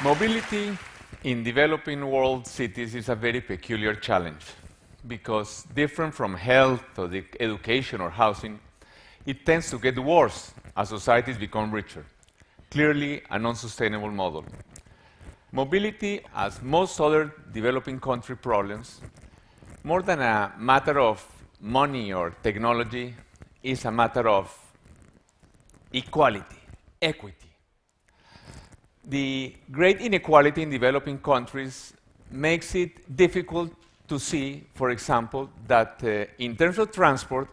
Mobility in developing world cities is a very peculiar challenge because different from health or education or housing, it tends to get worse as societies become richer. Clearly an unsustainable model. Mobility, as most other developing country problems, more than a matter of money or technology, is a matter of equality, equity. The great inequality in developing countries makes it difficult to see, for example, that in terms of transport,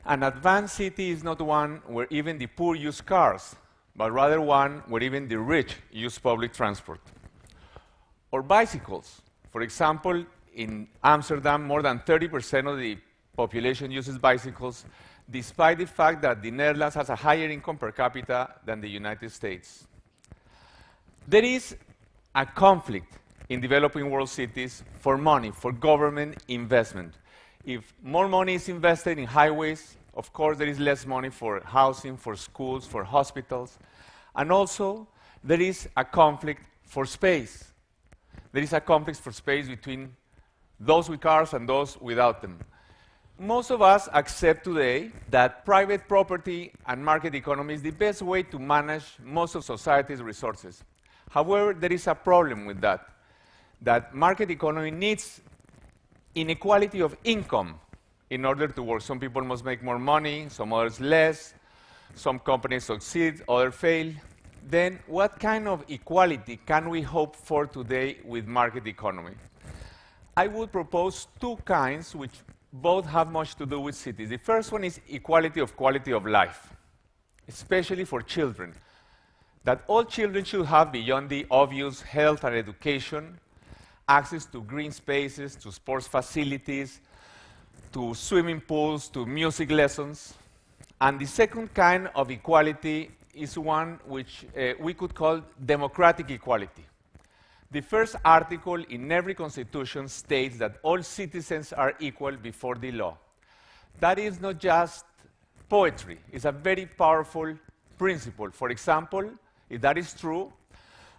an advanced city is not one where even the poor use cars, but rather one where even the rich use public transport. Or bicycles. For example, in Amsterdam, more than 30% of the population uses bicycles, despite the fact that the Netherlands has a higher income per capita than the United States. There is a conflict in developing world cities for money, for government investment. If more money is invested in highways, of course there is less money for housing, for schools, for hospitals. And also, there is a conflict for space. There is a conflict for space between those with cars and those without them. Most of us accept today that private property and market economy is the best way to manage most of society's resources. However, there is a problem with that market economy needs inequality of income in order to work. Some people must make more money, some others less, some companies succeed, others fail. Then what kind of equality can we hope for today with market economy? I would propose two kinds which both have much to do with cities. The first one is equality of quality of life, especially for children. That all children should have, beyond the obvious health and education, access to green spaces, to sports facilities, to swimming pools, to music lessons. And the second kind of equality is one which we could call democratic equality. The first article in every constitution states that all citizens are equal before the law. That is not just poetry, it's a very powerful principle. For example, if that is true,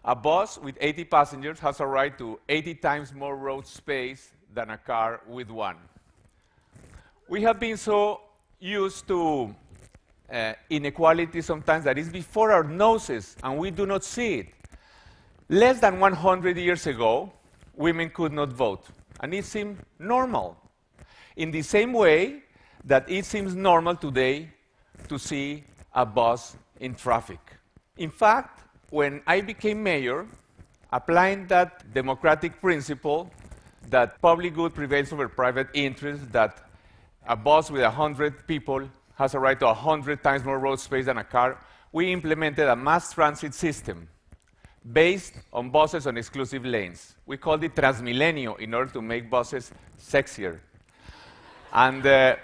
a bus with 80 passengers has a right to 80 times more road space than a car with one. We have been so used to inequality sometimes that is before our noses and we do not see it. Less than 100 years ago, women could not vote, and it seemed normal. In the same way that it seems normal today to see a bus in traffic. In fact, when I became mayor, applying that democratic principle that public good prevails over private interest, that a bus with 100 people has a right to 100 times more road space than a car, we implemented a mass transit system based on buses on exclusive lanes. We called it Transmilenio in order to make buses sexier. And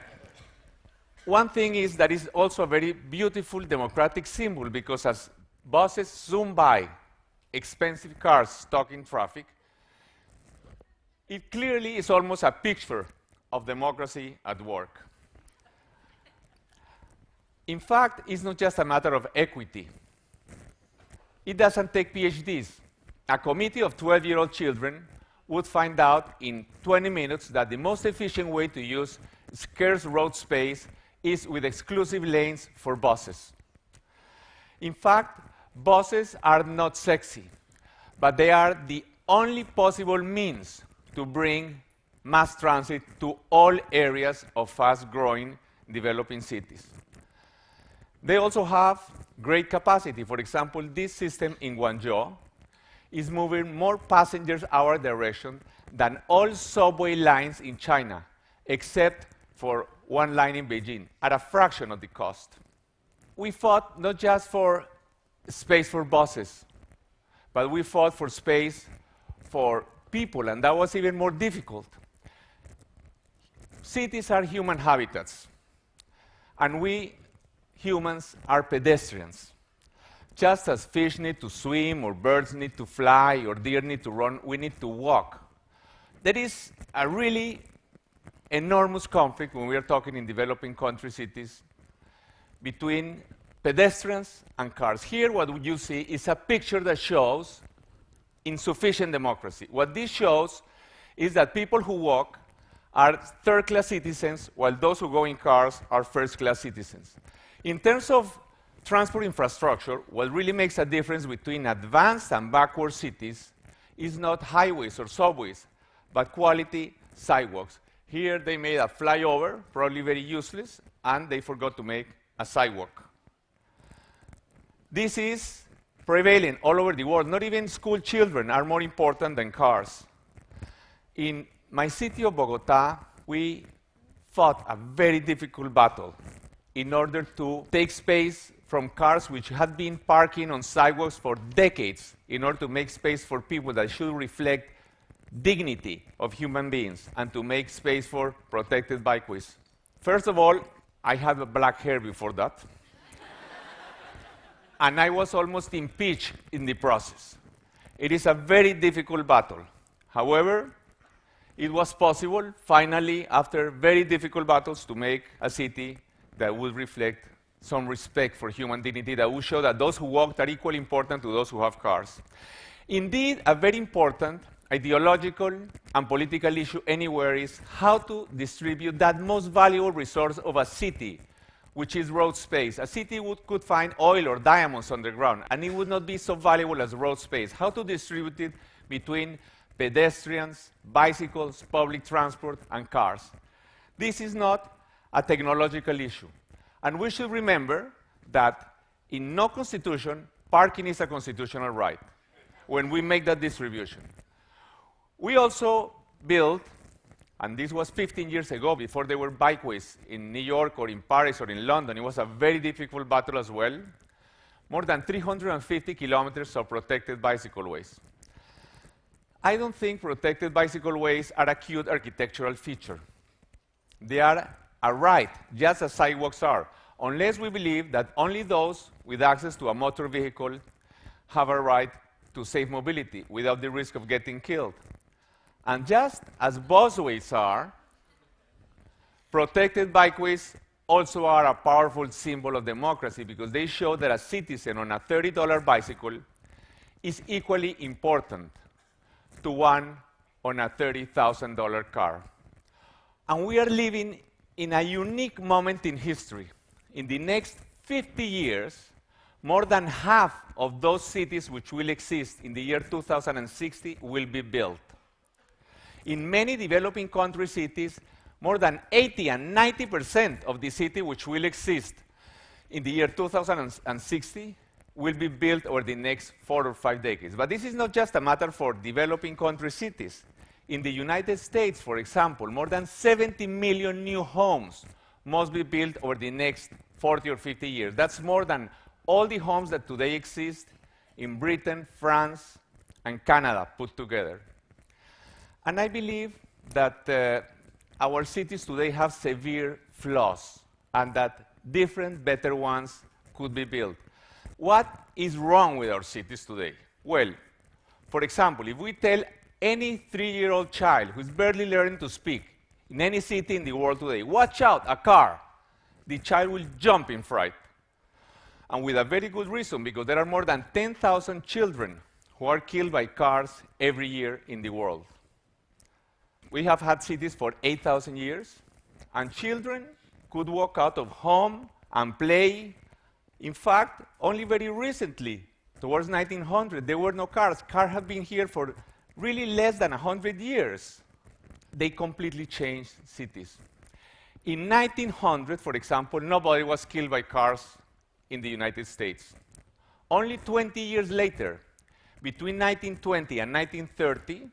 one thing is that it's also a very beautiful democratic symbol because as buses zoom by expensive cars stuck in traffic, it clearly is almost a picture of democracy at work. In fact, it's not just a matter of equity. It doesn't take PhDs. A committee of 12-year-old children would find out in 20 minutes that the most efficient way to use scarce road space is with exclusive lanes for buses. In fact, buses are not sexy, but they are the only possible means to bring mass transit to all areas of fast-growing developing cities. They also have great capacity. For example, this system in Guangzhou is moving more passengers our direction than all subway lines in China, except for one line in Beijing, at a fraction of the cost. We fought not just for space for buses, but we fought for space for people, and that was even more difficult. Cities are human habitats, and we humans are pedestrians. Just as fish need to swim, or birds need to fly, or deer need to run, we need to walk. There is a really enormous conflict when we are talking in developing country cities between pedestrians and cars. Here, what you see is a picture that shows insufficient democracy. What this shows is that people who walk are third-class citizens, while those who go in cars are first-class citizens. In terms of transport infrastructure, what really makes a difference between advanced and backward cities is not highways or subways, but quality sidewalks. Here they made a flyover, probably very useless, and they forgot to make a sidewalk. This is prevalent all over the world. Not even school children are more important than cars. In my city of Bogota, we fought a very difficult battle in order to take space from cars which had been parking on sidewalks for decades in order to make space for people that should reflect dignity of human beings and to make space for protected bikeways. First of all, I had black hair before that. And I was almost impeached in the process. It is a very difficult battle. However, it was possible, finally, after very difficult battles, to make a city that would reflect some respect for human dignity, that would show that those who walk are equally important to those who have cars. Indeed, a very important ideological and political issue anywhere is how to distribute that most valuable resource of a city, which is road space. A city could find oil or diamonds underground, and it would not be so valuable as road space. How to distribute it between pedestrians, bicycles, public transport, and cars. This is not a technological issue. And we should remember that in no constitution, parking is a constitutional right when we make that distribution. We also built, and this was 15 years ago, before there were bikeways in New York or in Paris or in London. It was a very difficult battle as well. More than 350 kilometers of protected bicycle ways. I don't think protected bicycle ways are a cute architectural feature. They are a right, just as sidewalks are, unless we believe that only those with access to a motor vehicle have a right to safe mobility without the risk of getting killed. And just as busways are, protected bikeways also are a powerful symbol of democracy because they show that a citizen on a $30 bicycle is equally important to one on a $30,000 car. And we are living in a unique moment in history. In the next 50 years, more than half of those cities which will exist in the year 2060 will be built. In many developing country cities, more than 80 and 90% of the city which will exist in the year 2060 will be built over the next 4 or 5 decades. But this is not just a matter for developing country cities. In the United States, for example, more than 70 million new homes must be built over the next 40 or 50 years. That's more than all the homes that today exist in Britain, France, and Canada put together. And I believe that our cities today have severe flaws and that different, better ones could be built. What is wrong with our cities today? Well, for example, if we tell any 3-year-old child who's barely learning to speak in any city in the world today, watch out, a car, the child will jump in fright. And with a very good reason, because there are more than 10,000 children who are killed by cars every year in the world. We have had cities for 8,000 years, and children could walk out of home and play. In fact, only very recently, towards 1900, there were no cars. Cars have been here for really less than 100 years. They completely changed cities. In 1900, for example, nobody was killed by cars in the United States. Only 20 years later, between 1920 and 1930,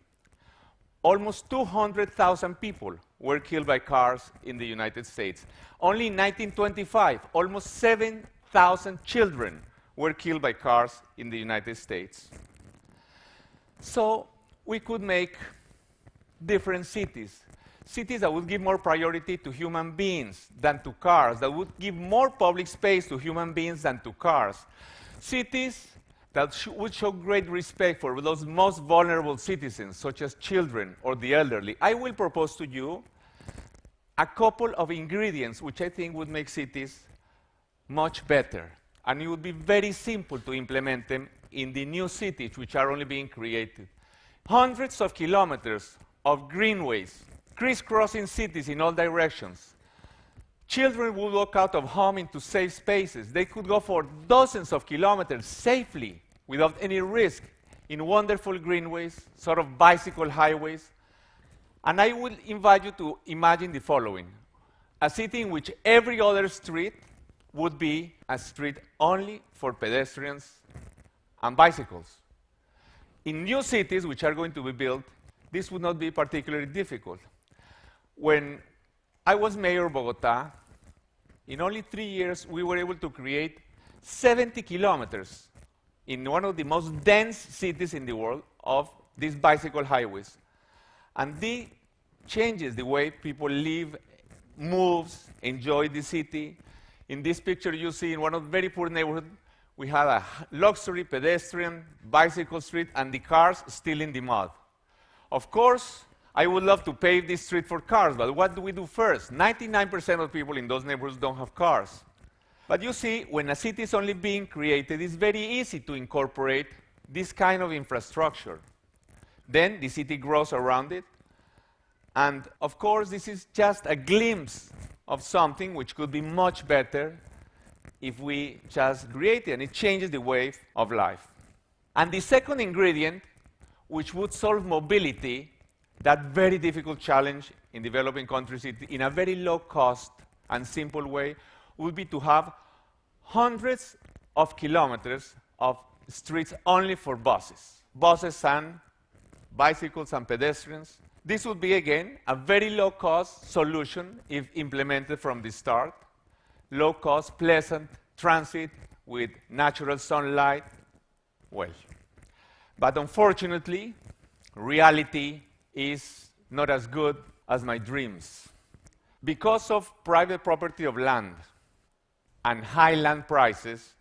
almost 200,000 people were killed by cars in the United States. Only in 1925, almost 7,000 children were killed by cars in the United States. So we could make different cities. Cities that would give more priority to human beings than to cars, that would give more public space to human beings than to cars. Cities that would show great respect for those most vulnerable citizens, such as children or the elderly. I will propose to you a couple of ingredients which I think would make cities much better. And it would be very simple to implement them in the new cities which are only being created. Hundreds of kilometers of greenways, crisscrossing cities in all directions. Children would walk out of home into safe spaces. They could go for dozens of kilometers safely, without any risk, in wonderful greenways, sort of bicycle highways. And I would invite you to imagine the following: a city in which every other street would be a street only for pedestrians and bicycles. In new cities which are going to be built, this would not be particularly difficult. When I was mayor of Bogotá, in only 3 years, we were able to create 70 kilometers in one of the most dense cities in the world of these bicycle highways. And this changes the way people live, moves, enjoy the city. In this picture, you see in one of the very poor neighborhoods, we had a luxury pedestrian bicycle street and the cars still in the mud. Of course, I would love to pave this street for cars, but what do we do first? 99% of people in those neighborhoods don't have cars. But you see, when a city is only being created, it's very easy to incorporate this kind of infrastructure. Then the city grows around it. And of course, this is just a glimpse of something which could be much better if we just create it, and it changes the way of life. And the second ingredient, which would solve mobility, that very difficult challenge in developing countries in a very low cost and simple way, would be to have hundreds of kilometers of streets only for buses and bicycles and pedestrians. This would be, again, a very low-cost solution if implemented from the start. Low-cost, pleasant transit with natural sunlight. Well, but unfortunately, reality is not as good as my dreams. Because of private property of land and high land prices,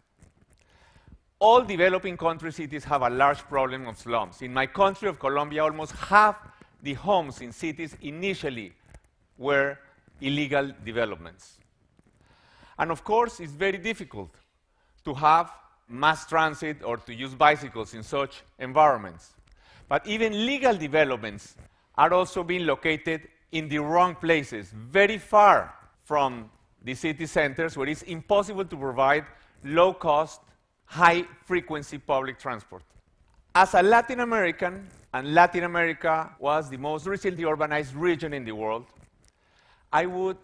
all developing country cities have a large problem of slums. In my country of Colombia, almost half the homes in cities initially were illegal developments. And of course, it's very difficult to have mass transit or to use bicycles in such environments. But even legal developments are also being located in the wrong places, very far from the city centers, where it's impossible to provide low-cost, high-frequency public transport. As a Latin American, and Latin America was the most recently urbanized region in the world, I would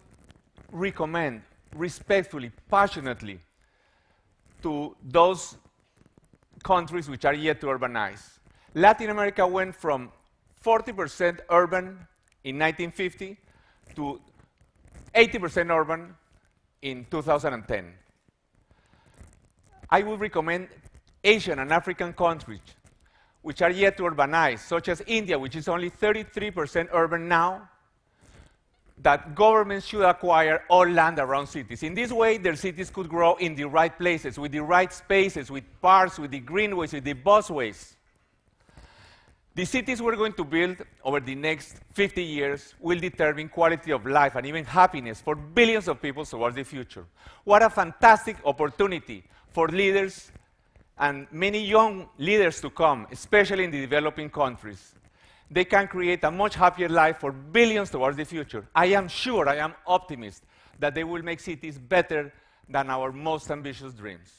recommend respectfully, passionately, to those countries which are yet to urbanize. Latin America went from 40% urban in 1950 to 80% urban in 2010. I would recommend Asian and African countries which are yet to urbanize, such as India, which is only 33% urban now, that governments should acquire all land around cities. In this way, their cities could grow in the right places, with the right spaces, with parks, with the greenways, with the busways. The cities we're going to build over the next 50 years will determine quality of life and even happiness for billions of people towards the future. What a fantastic opportunity for leaders and many young leaders to come, especially in the developing countries. They can create a much happier life for billions towards the future. I am sure, I am optimist, that they will make cities better than our most ambitious dreams.